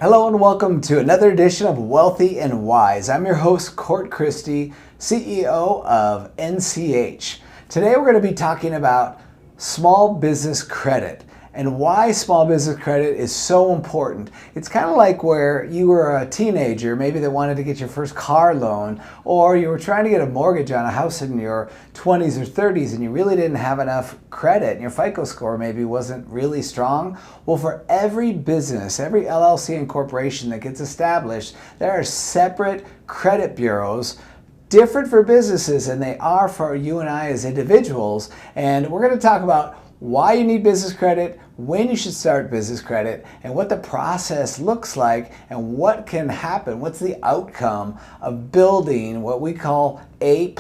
Hello and welcome to another edition of Wealthy and Wise. I'm your host, Cort Christie, CEO of NCH. Today we're going to be talking about small business credit and why small business credit is so important. It's kind of like where you were a teenager, maybe that wanted to get your first car loan, or you were trying to get a mortgage on a house in your 20s or 30s and you really didn't have enough credit and your FICO score maybe wasn't really strong. Well, for every business, every LLC and corporation that gets established, there are separate credit bureaus, different for businesses than they are for you and I as individuals. And we're going to talk about why you need business credit, when you should start business credit, and what the process looks like, and what can happen. What's the outcome of building what we call A+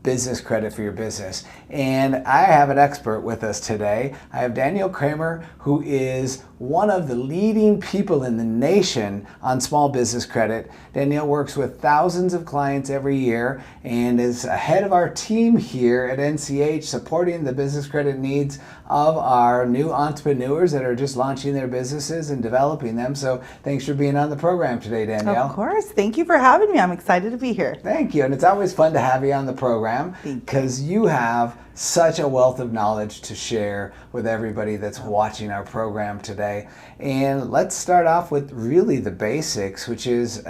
business credit for your business? And I have an expert with us today. I have Danielle Creamer, who is one of the leading people in the nation on small business credit. Danielle works with thousands of clients every year and is ahead of our team here at NCH, supporting the business credit needs of our new entrepreneurs that are just launching their businesses and developing them. So thanks for being on the program today, Danielle. Of course. Thank you for having me. I'm excited to be here. Thank you. And it's always fun to have you on the program because you have such a wealth of knowledge to share with everybody that's watching our program today. And let's start off with really the basics, which is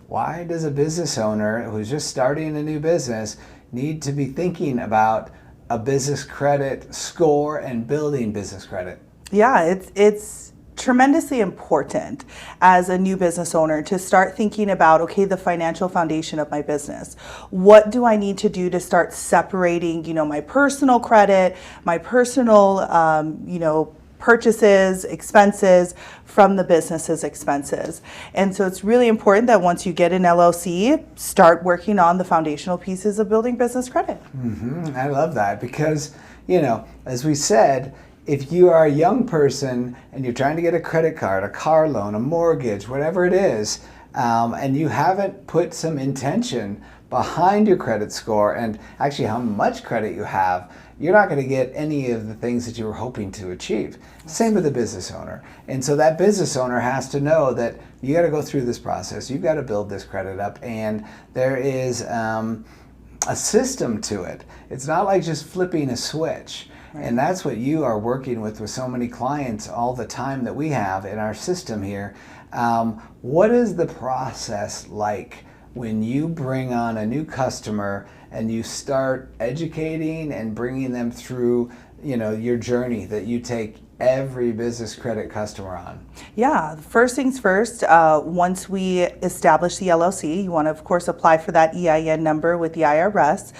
why does a business owner who's just starting a new business need to be thinking about a business credit score and building business credit? Yeah, it's tremendously important as a new business owner to start thinking about, okay, the financial foundation of my business. What do I need to do to start separating, my personal credit, my personal, purchases, expenses from the business's expenses. And so it's really important that once you get an LLC, start working on the foundational pieces of building business credit. I love that because, as we said, if you are a young person and you're trying to get a credit card, a car loan, a mortgage, whatever it is, and you haven't put some intention behind your credit score and actually how much credit you have, you're not going to get any of the things that you were hoping to achieve. Same with a business owner. And so that business owner has to know that you got to go through this process. You've got to build this credit up. And there is a system to it. It's not like just flipping a switch. Right. And that's what you are working with so many clients all the time that we have in our system here. What is the process like when you bring on a new customer and you start educating and bringing them through, your journey that you take every business credit customer on? Yeah, first things first, once we establish the LLC, you want to, of course, apply for that EIN number with the IRS.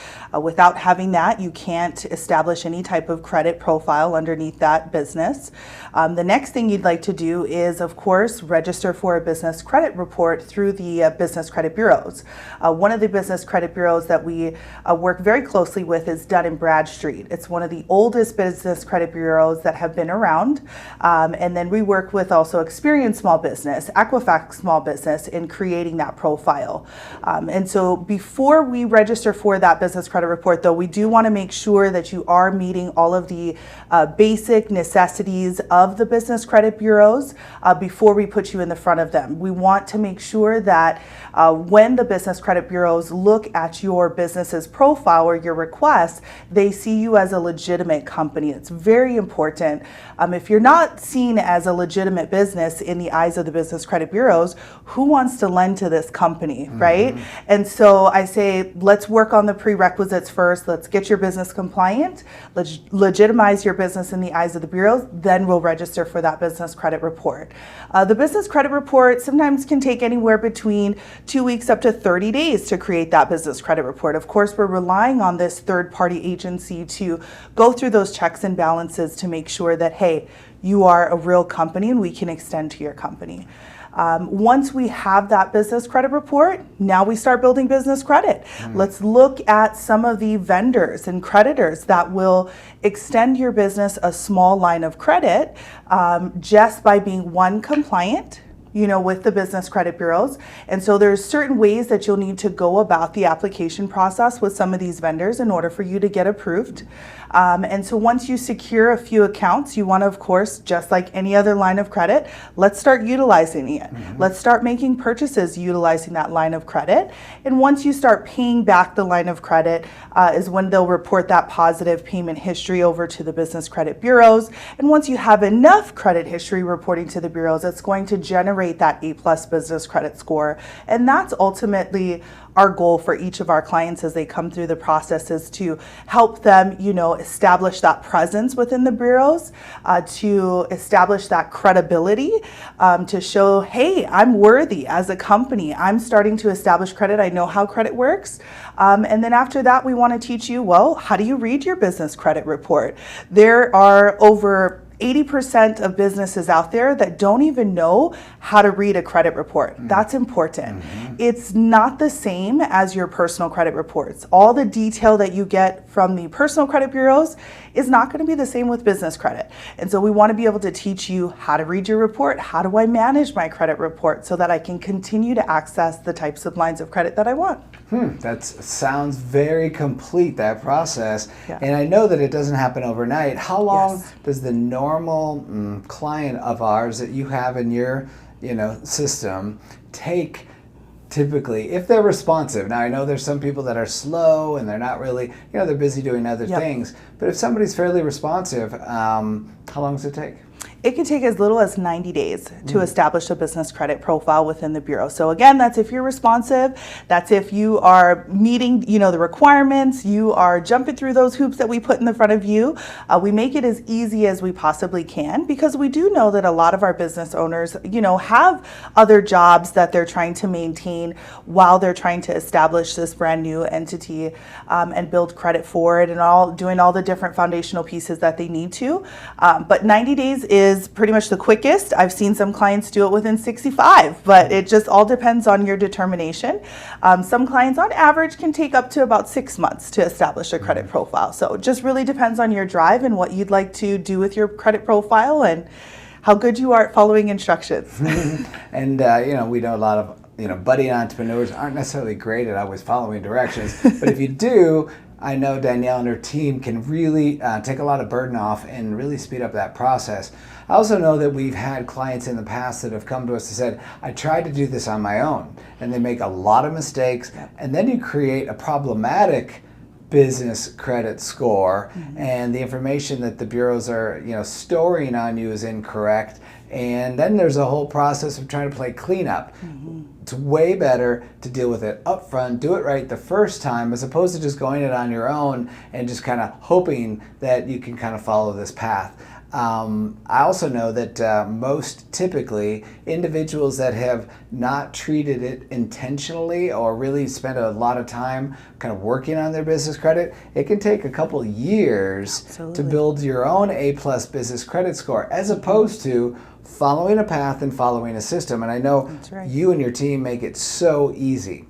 Without having that, you can't establish any type of credit profile underneath that business. The next thing you'd like to do is, of course, register for a business credit report through the business credit bureaus. One of the business credit bureaus that we work very closely with is Dun & Bradstreet. It's one of the oldest business credit bureaus that have been around. And then we work with also Experience Small Business, Equifax Small Business in creating that profile. And so before we register for that business credit report, though, we do want to make sure that you are meeting all of the basic necessities of the business credit bureaus before we put you in the front of them. We want to make sure that when the business credit bureaus look at your business's profile or your request, they see you as a legitimate company. It's very important. If you're not seen as a legitimate business in the eyes of the business credit bureaus, who wants to lend to this company, right? And so I say, let's work on the prerequisites first. Let's get your business compliant. Let's legitimize your business in the eyes of the bureaus. Then we'll register for that business credit report. The business credit report sometimes can take anywhere between 2 weeks up to 30 days to create that business credit report. Of course, we're relying on this third-party agency to go through those checks and balances to make sure that, hey, you are a real company and we can extend to your company. Once we have that business credit report, now we start building business credit. Let's look at some of the vendors and creditors that will extend your business a small line of credit just by being, one, compliant, with the business credit bureaus. And so there's certain ways that you'll need to go about the application process with some of these vendors in order for you to get approved. And so once you secure a few accounts, you want to, of course, just like any other line of credit, let's start utilizing it. Let's start making purchases utilizing that line of credit. And once you start paying back the line of credit is when they'll report that positive payment history over to the business credit bureaus. And once you have enough credit history reporting to the bureaus, it's going to generate that A+ business credit score. And that's ultimately our goal for each of our clients as they come through the process, is to help them, establish that presence within the bureaus, to establish that credibility, to show, hey, I'm worthy as a company. I'm starting to establish credit. I know how credit works. And then after that, we want to teach you, well, how do you read your business credit report? There are over 80% of businesses out there that don't even know how to read a credit report. That's important. It's not the same as your personal credit reports. All the detail that you get from the personal credit bureaus is not going to be the same with business credit. And so we want to be able to teach you how to read your report. How do I manage my credit report so that I can continue to access the types of lines of credit that I want? That sounds very complete, that process. Yeah. And I know that it doesn't happen overnight. How long does the normal client of ours that you have in your system take typically, if they're responsive? Now, I know there's some people that are slow and they're not really, they're busy doing other things. But if somebody's fairly responsive, how long does it take? It can take as little as 90 days to establish a business credit profile within the bureau. So again, that's if you're responsive, that's if you are meeting, the requirements, you are jumping through those hoops that we put in the front of you. We make it as easy as we possibly can, because we do know that a lot of our business owners, have other jobs that they're trying to maintain while they're trying to establish this brand new entity and build credit for it, and doing all the different foundational pieces that they need to. But 90 days is pretty much the quickest. I've seen some clients do it within 65, but it just all depends on your determination. Some clients on average can take up to about 6 months to establish a credit profile. So it just really depends on your drive and what you'd like to do with your credit profile and how good you are at following instructions. And, we know a lot of, budding entrepreneurs aren't necessarily great at always following directions, but if you do, I know Danielle and her team can really take a lot of burden off and really speed up that process. I also know that we've had clients in the past that have come to us and said, I tried to do this on my own, and they make a lot of mistakes, and then you create a problematic business credit score, and the information that the bureaus are storing on you is incorrect, and then there's a whole process of trying to play cleanup. It's way better to deal with it up front, do it right the first time, as opposed to just going it on your own and just kind of hoping that you can kind of follow this path. I also know that most typically individuals that have not treated it intentionally or really spent a lot of time kind of working on their business credit, it can take a couple years to build your own A+ business credit score, as opposed to following a path and following a system. And I know you and your team make it so easy.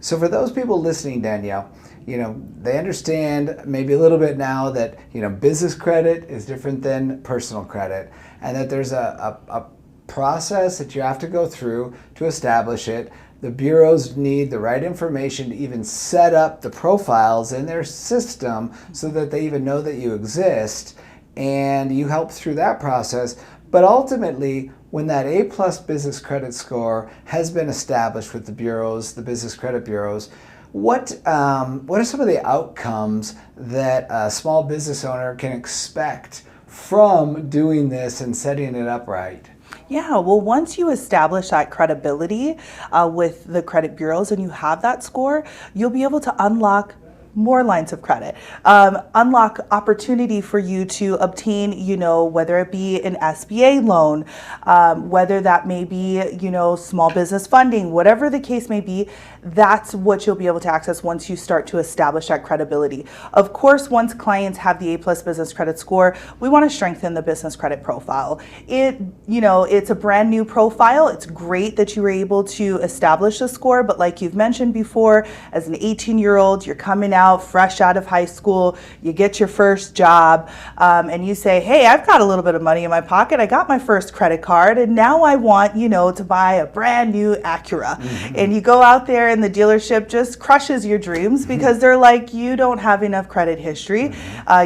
So for those people listening, Danielle, they understand maybe a little bit now that, business credit is different than personal credit, and that there's a process that you have to go through to establish it. The bureaus need the right information to even set up the profiles in their system so that they even know that you exist, and you help through that process. But ultimately, when that A+ business credit score has been established with the bureaus, the business credit bureaus, what are some of the outcomes that a small business owner can expect from doing this and setting it up right? Yeah, well, once you establish that credibility with the credit bureaus and you have that score, you'll be able to unlock more lines of credit, unlock opportunity for you to obtain, whether it be an SBA loan, whether that may be, small business funding, whatever the case may be. That's what you'll be able to access once you start to establish that credibility. Of course, once clients have the A+ business credit score, we want to strengthen the business credit profile. It's a brand new profile. It's great that you were able to establish a score, but like you've mentioned before, as an 18-year-old, you're coming out fresh out of high school, you get your first job, and you say, hey, I've got a little bit of money in my pocket, I got my first credit card, and now I want, to buy a brand new Acura. And you go out there and the dealership just crushes your dreams because they're like, you don't have enough credit history.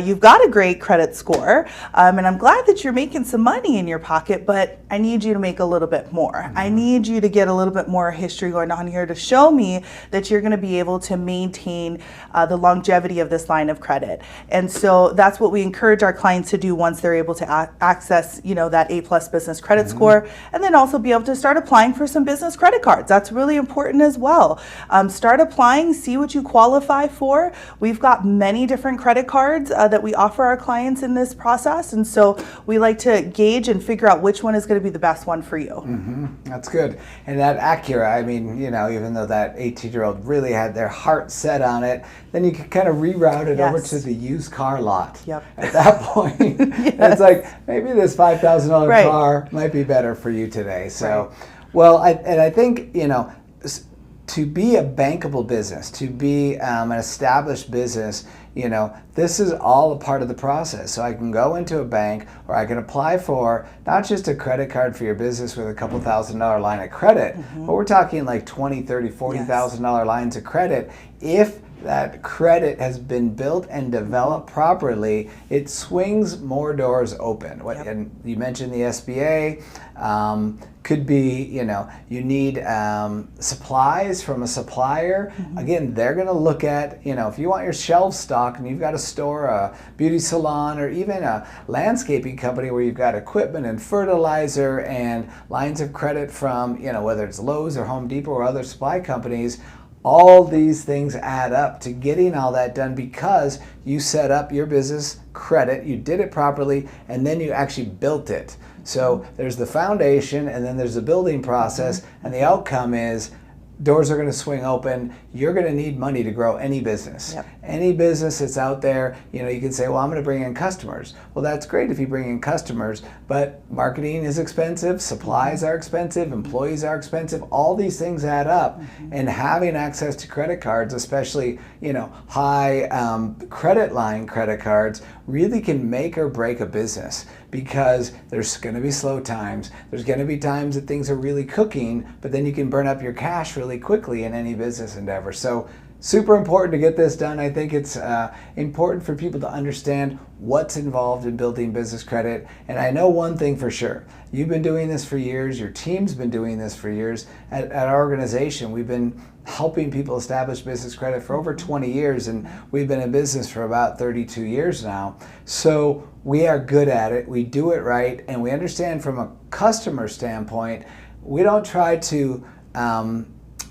You've got a great credit score, and I'm glad that you're making some money in your pocket, but I need you to make a little bit more. I need you to get a little bit more history going on here to show me that you're going to be able to maintain the longevity of this line of credit. And so that's what we encourage our clients to do once they're able to access, that A+ business credit score, and then also be able to start applying for some business credit cards. That's really important as well. Start applying, see what you qualify for. We've got many different credit cards that we offer our clients in this process, and so we like to gauge and figure out which one is going to be the best one for you. That's good. And that Acura, I mean, even though that 18-year-old really had their heart set on it, then you could kind of reroute it over to the used car lot. At that point, it's like, maybe this $5,000 car might be better for you today. So, well, I think, to be a bankable business, to be an established business, this is all a part of the process. So I can go into a bank, or I can apply for not just a credit card for your business with a couple $1,000 line of credit, but we're talking like $20,000, $30,000, $40,000 lines of credit. If that credit has been built and developed properly, it swings more doors open. And you mentioned the SBA. Could be, you need supplies from a supplier. Again, they're going to look at, if you want your shelves stocked and you've got a store, a beauty salon, or even a landscaping company where you've got equipment and fertilizer and lines of credit from, whether it's Lowe's or Home Depot or other supply companies, all these things add up to getting all that done because you set up your business credit, you did it properly, and then you actually built it. So there's the foundation, and then there's the building process, and the outcome is doors are going to swing open. You're going to need money to grow any business. Any business that's out there, you can say, well, I'm going to bring in customers. Well, that's great if you bring in customers, but marketing is expensive, supplies are expensive, employees are expensive. All these things add up, and having access to credit cards, especially, high credit line credit cards, really can make or break a business, because there's going to be slow times. There's going to be times that things are really cooking, but then you can burn up your cash really quickly in any business endeavor. So super important to get this done. I think it's important for people to understand what's involved in building business credit. And I know one thing for sure. You've been doing this for years. Your team's been doing this for years. At our organization, we've been helping people establish business credit for over 20 years, and we've been in business for about 32 years now. So we are good at it. We do it right, and we understand from a customer standpoint, we don't try to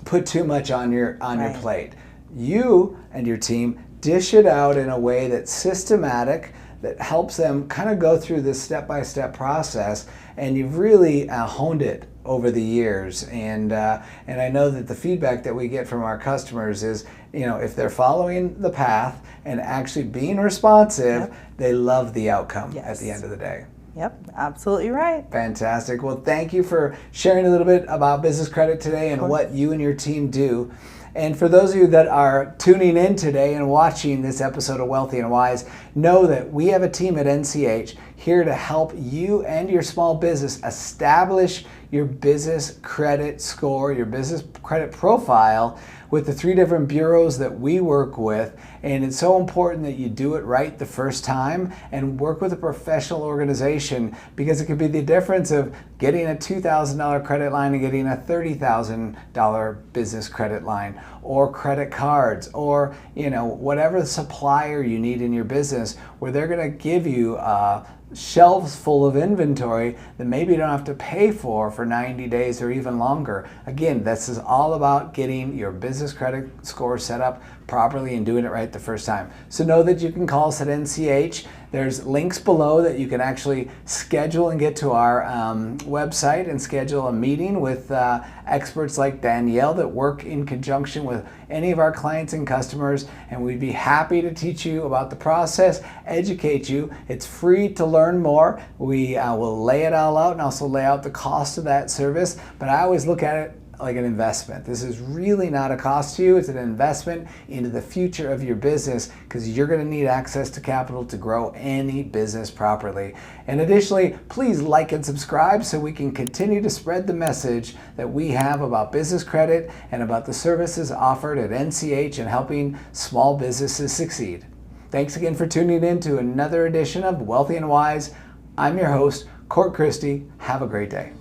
put too much on your plate. You and your team dish it out in a way that's systematic, that helps them kind of go through this step-by-step process, and you've really honed it over the years. And I know that the feedback that we get from our customers is, if they're following the path and actually being responsive, they love the outcome at the end of the day. Yep, absolutely right. Fantastic. Well, thank you for sharing a little bit about business credit today and what you and your team do. And for those of you that are tuning in today and watching this episode of Wealthy and Wise, know that we have a team at NCH here to help you and your small business establish your business credit score, your business credit profile with the 3 different bureaus that we work with. And it's so important that you do it right the first time and work with a professional organization, because it could be the difference of getting a $2,000 credit line and getting a $30,000 business credit line, or credit cards, or whatever supplier you need in your business, where they're going to give you shelves full of inventory that maybe you don't have to pay for 90 days or even longer. Again, this is all about getting your business credit score set up properly and doing it right the first time. So know that you can call us at NCH. There's links below that you can actually schedule and get to our website and schedule a meeting with experts like Danielle that work in conjunction with any of our clients and customers, and we'd be happy to teach you about the process, educate you. It's free to learn more. We will lay it all out and also lay out the cost of that service, but I always look at it like an investment. This is really not a cost to you. It's an investment into the future of your business because you're going to need access to capital to grow any business properly. And additionally, please like and subscribe so we can continue to spread the message that we have about business credit and about the services offered at NCH and helping small businesses succeed. Thanks again for tuning in to another edition of Wealthy and Wise. I'm your host, Cort Christie. Have a great day.